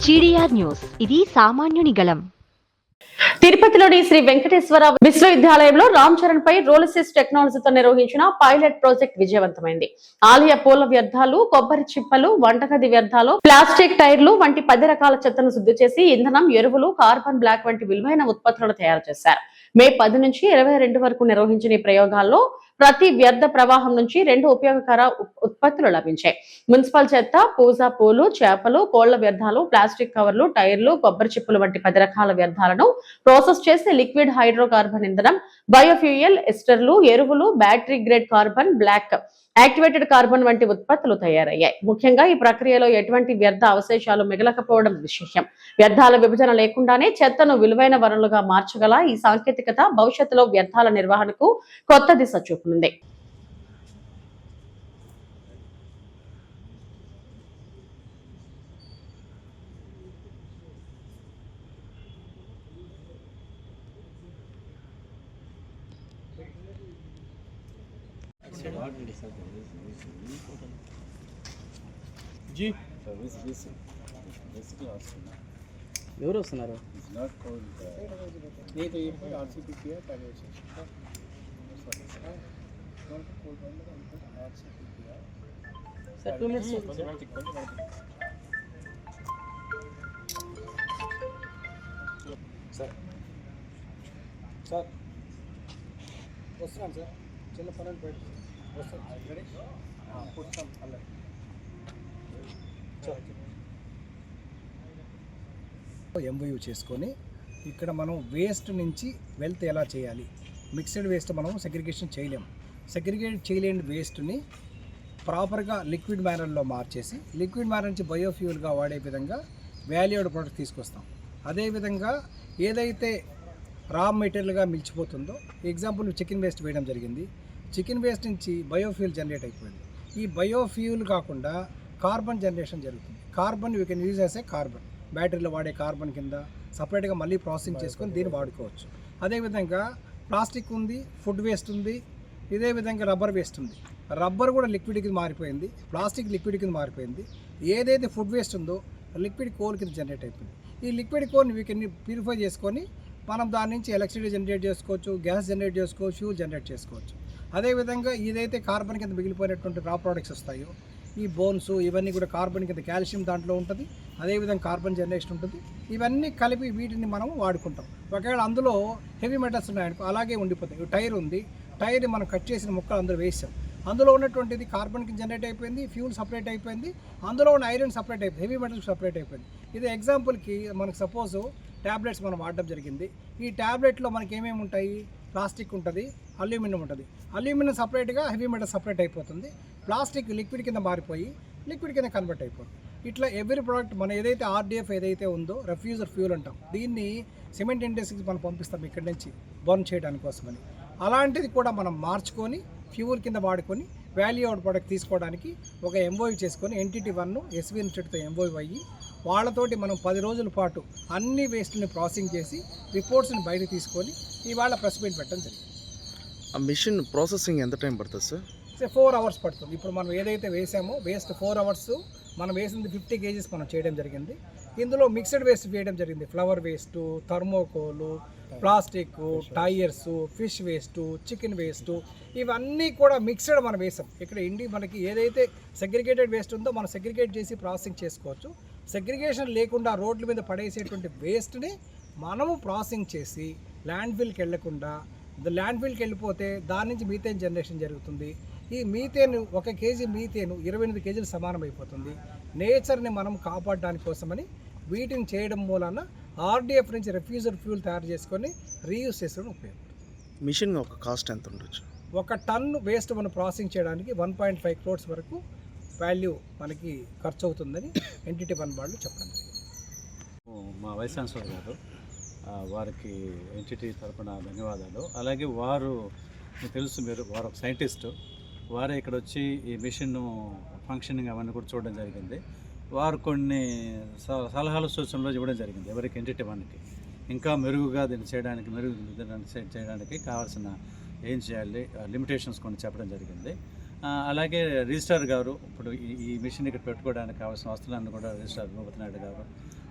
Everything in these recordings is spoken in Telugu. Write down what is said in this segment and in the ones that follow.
జీడీఆర్ న్యూస్, ఇది సామాన్యుని గళం. తిరుపతిలోని శ్రీ వెంకటేశ్వర విశ్వవిద్యాలయంలో రామ్ చరణ్ పై రోలిసిస్ టెక్నాలజీతో నిర్వహించిన పైలట్ ప్రాజెక్ట్ విజయవంతమైంది. ఆలయ పూల వ్యర్థాలు, కొబ్బరి చిప్పలు, వంటగది వ్యర్థాలు, ప్లాస్టిక్ టైర్లు వంటి 10 రకాల చెత్తను శుద్ధి చేసి ఇంధనం, ఎరువులు, కార్బన్ బ్లాక్ వంటి విలువైన ఉత్పత్తులను తయారు చేశారు. మే 10 నుంచి 22 వరకు నిర్వహించిన ఈ ప్రయోగాల్లో ప్రతి వ్యర్థ ప్రవాహం నుంచి 2 ఉపయోగకర ఉత్పత్తులు లభించాయి. మున్సిపల్ చెత్త, పూజా పూలు, చేపలు, కోళ్ల వ్యర్థాలు, ప్లాస్టిక్ కవర్లు, టైర్లు, కొబ్బరి చిప్పులు వంటి 10 రకాల వ్యర్థాలను ప్రాసెస్ చేసి లిక్విడ్ హైడ్రోకార్బన్ ఇంధనం, బయోఫ్యూయల్, ఎస్టర్లు, ఎరువులు, battery grade carbon black, activated carbon వంటి ఉత్పత్తులు తయారయ్యాయి. ముఖ్యంగా ఈ ప్రక్రియలో ఎటువంటి వ్యర్థ అవశేషాలు మిగలకపోవడం విశేషం. వ్యర్థాల విభజన లేకుండానే చెత్తను విలువైన వనరులుగా మార్చగల ఈ సాంకేతికత భవిష్యత్తులో వ్యర్థాల నిర్వహణకు కొత్త దిశ చూపనుంది. जी ఎవరు వస్తున్నారు? नहीं तो ये आरसीपी किया पहले से सर 2 मिनट्स सर सर వస్తున్నాను సార్ చిన్న పని వస్తాను రెడీ పుట్టాం అలా ఎంఓయూ చేసుకొని ఇక్కడ మనం వేస్ట్ నుంచి వెల్త్ ఎలా చేయాలి, మిక్స్డ్ వేస్ట్ మనం సెగ్రిగేషన్ చేయలేము. సెగ్రిగేట్ చేయలేని వేస్ట్ని ప్రాపర్గా లిక్విడ్ మ్యానర్లో మార్చేసి లిక్విడ్ మ్యానర్ నుంచి బయోఫ్యూయల్గా వాడే విధంగా వాల్యూడ్ ప్రోడక్ట్ తీసుకొస్తాం. అదేవిధంగా ఏదైతే రా మెటీరియల్గా మిలిచిపోతుందో, ఎగ్జాంపుల్ చికెన్ వేస్ట్ వేయడం జరిగింది. చికెన్ వేస్ట్ నుంచి బయోఫ్యూయల్ జనరేట్ అయిపోయింది. ఈ బయోఫ్యూయల్ కాకుండా కార్బన్ జనరేషన్ జరుగుతుంది. Carbon you can use as a carbon, బ్యాటరీలో వాడే కార్బన్ కింద సపరేట్గా మళ్ళీ ప్రాసెసింగ్ చేసుకొని దీన్ని వాడుకోవచ్చు. అదేవిధంగా ప్లాస్టిక్ ఉంది, ఫుడ్ వేస్ట్ ఉంది, ఇదే విధంగా రబ్బర్ వేస్ట్ ఉంది. రబ్బర్ కూడా లిక్విడ్ కింద మారిపోయింది, ప్లాస్టిక్ లిక్విడ్ కింద మారిపోయింది. ఏదైతే ఫుడ్ వేస్ట్ ఉందో లిక్విడ్ కోల్ కింద జనరేట్ అయిపోయింది. ఈ లిక్విడ్ కోల్ని వీ కెన్ ప్యూరిఫై చేసుకొని మనం దాని నుంచి ఎలక్ట్రిసిటీ జనరేట్ చేసుకోవచ్చు, గ్యాస్ జనరేట్ చేసుకోవచ్చు, ఫ్యూల్ జనరేట్ చేసుకోవచ్చు. అదేవిధంగా ఏదైతే కార్బన్ కింద మిగిలిపోయినటువంటి రా ప్రోడక్ట్స్ వస్తాయో, ఈ బోన్స్ ఇవన్నీ కూడా కార్బన్ కింద, కాల్షియం దాంట్లో ఉంటుంది, అదేవిధంగా కార్బన్ జనరేషన్ ఉంటుంది. ఇవన్నీ కలిపి వీటిని మనం వాడుకుంటాం. ఒకవేళ అందులో హెవీ మెటల్స్ ఉన్నాయనుకో అలాగే ఉండిపోతాయి. టైర్ ఉంది, టైర్ని మనం కట్ చేసిన ముక్కలు అందులో వేసాం. అందులో ఉన్నటువంటిది కార్బన్కి జనరేట్ అయిపోయింది, ఫ్యూల్ సపరేట్ అయిపోయింది, అందులో ఉన్న ఐరన్ సపరేట్ అయిపోయింది, హెవీ మెటల్స్ సపరేట్ అయిపోయింది. ఇది ఎగ్జాంపుల్కి మనకు సపోజ్ ట్యాబ్లెట్స్ మనం వాడడం జరిగింది. ఈ ట్యాబ్లెట్లో మనకి ఏమేమి ఉంటాయి, ప్లాస్టిక్ ఉంటుంది, అల్యూమినియం ఉంటుంది. అల్యూమినియం సపరేట్గా, హెవీ మెటల్ సపరేట్ అయిపోతుంది. ప్లాస్టిక్ లిక్విడ్ కింద మారిపోయి లిక్విడ్ కింద కన్వర్ట్ అయిపోతుంది. ఇట్లా ఎవ్రీ ప్రోడక్ట్ మనం ఏదైతే ఆర్డీఎఫ్ ఏదైతే ఉందో రెఫ్యూజర్ ఫ్యూల్ అంటాం, దీన్ని సిమెంట్ ఇండస్ట్రీకి మనం పంపిస్తాం ఇక్కడి నుంచి బర్న్ చేయడానికి కోసమని. అలాంటిది కూడా మనం మార్చుకొని ఫ్యూల్ కింద వాడుకొని వాల్యూ అవుట్ ప్రోడక్ట్ తీసుకోవడానికి ఒక ఎంఓయూ చేసుకొని NTT1 SV ఇన్స్టిట్యూట్తో ఎంఓయూ అయ్యి వాళ్ళతోటి మనం 10 రోజుల పాటు అన్ని వేస్ట్ని ప్రాసెసింగ్ చేసి రిపోర్ట్స్ని బయట తీసుకొని ఇవాళ ప్రెస్ మీట్ పెట్టడం జరిగింది. ఆ మిషన్ ప్రాసెసింగ్ ఎంత టైం పడుతుంది సార్? 4 అవర్స్ పడుతుంది. ఇప్పుడు మనం ఏదైతే వేసామో వేస్ట్ 4 అవర్స్, మనం వేసింది 50 kgs మనం చేయడం జరిగింది. ఇందులో మిక్స్డ్ వేస్ట్ వేయడం జరిగింది. Flower waste, thermocol, plastic, tyres, fish waste, chicken waste, ఇవన్నీ కూడా మిక్స్డ్ మనం వేసాం. ఇక్కడ మనకి ఏదైతే సెగ్రిగేటెడ్ వేస్ట్ ఉందో మనం సెగ్రిగేట్ చేసి ప్రాసెసింగ్ చేసుకోవచ్చు. సెగ్రిగేషన్ లేకుండా రోడ్ల మీద పడేసేటువంటి వేస్ట్ని మనము ప్రాసెసింగ్ చేసి ల్యాండ్ ఫిల్కి వెళ్లకుండా, ల్యాండ్ ఫిల్కి వెళ్ళిపోతే దాని నుంచి మీథేన్ జనరేషన్ జరుగుతుంది. ఈ మీథేన్ 1 kg మీథేన్ 28 kgలు సమానం అయిపోతుంది. నేచర్ని మనం కాపాడడానికి కోసమని వీటిని చేయడం మూలాన ఆర్డీఎఫ్ నుంచి రెఫ్యూజర్ ఫ్యూల్ తయారు చేసుకొని రీయూజ్ చేసుకోవడం ఉపయోగపడుతుంది. మిషన్ ఒక కాస్ట్ ఎంత ఉండొచ్చు? 1 టన్ను వేస్ట్ మనం ప్రాసెసింగ్ చేయడానికి 1.5 crores వరకు వాల్యూ మనకి ఖర్చు అవుతుందని NTT1 వాళ్ళు చెప్పండి. మా వైస్ ఛాన్సలర్ గారు, వారికి NTT తరపున ధన్యవాదాలు. అలాగే వారు తెలుసు, వారు ఒక సైంటిస్టు, వారే ఇక్కడ వచ్చి ఈ మిషన్ ఫంక్షనింగ్ అవన్నీ కూడా చూడడం జరిగింది. వారు కొన్ని సలహాలు సూచనలు ఇవ్వడం జరిగింది ఎవరికి, NTT1కి ఇంకా మెరుగుగా దీన్ని చేయడానికి కావాల్సిన ఏం చేయాలి, లిమిటేషన్స్ కొన్ని చెప్పడం జరిగింది. అలాగే రిజిస్ట్రార్ గారు ఇప్పుడు ఈ మిషన్ ఇక్కడ పెట్టుకోవడానికి కావాల్సిన వస్తువులన్నీ కూడా రిజిస్ట్రార్ భూపతి నాయుడు గారు,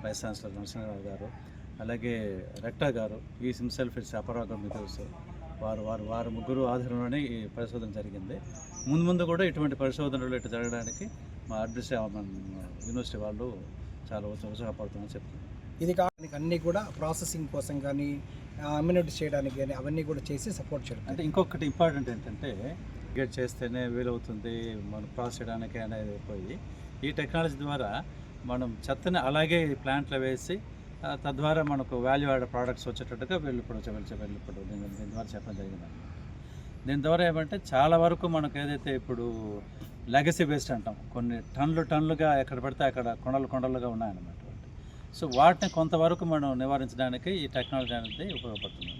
వైస్ ఛాన్సలర్ నరసింహరావు గారు, అలాగే రెక్టర్ గారు, ఈ హిమ్సెల్ఫ్ ఇట్స్ అపరావ్ గారు మీకు తెలుసు, వారు ముగ్గురు ఆధారంలోనే ఈ పరిశోధన జరిగింది. ముందు కూడా ఇటువంటి పరిశోధనలు ఇటు జరగడానికి మా యూనివర్సిటీ వాళ్ళు చాలా ఉత్సాహపడుతున్నారని చెప్తున్నారు. ఇది కానీ అన్నీ కూడా ప్రాసెసింగ్ కోసం కానీ అమ్యూనిటీ చేయడానికి కానీ అవన్నీ కూడా చేసి సపోర్ట్ చేయడం. అంటే ఇంకొకటి ఇంపార్టెంట్ ఏంటంటే గేట్ చేస్తేనే వీలవుతుంది మనం ప్రాసెస్ చేయడానికి అనేది పోయి ఈ టెక్నాలజీ ద్వారా మనం చెత్తని అలాగే ప్లాంట్లో వేసి తద్వారా మనకు వాల్యూ యాడ్ ప్రోడక్ట్స్ వచ్చేటట్టుగా వీళ్ళు ఇప్పుడు దీని ద్వారా చెప్పడం జరిగింది. దీని ద్వారా ఏమంటే చాలా వరకు మనకు ఏదైతే ఇప్పుడు లెగసీ వేస్ట్ అంటాం, కొన్ని టన్నులుగా ఎక్కడ పడితే అక్కడ కొండలుగా ఉన్నాయన్నమాట. సో వాటిని కొంతవరకు మనం నివారించడానికి ఈ టెక్నాలజీ అనేది ఉపయోగపడుతుంది.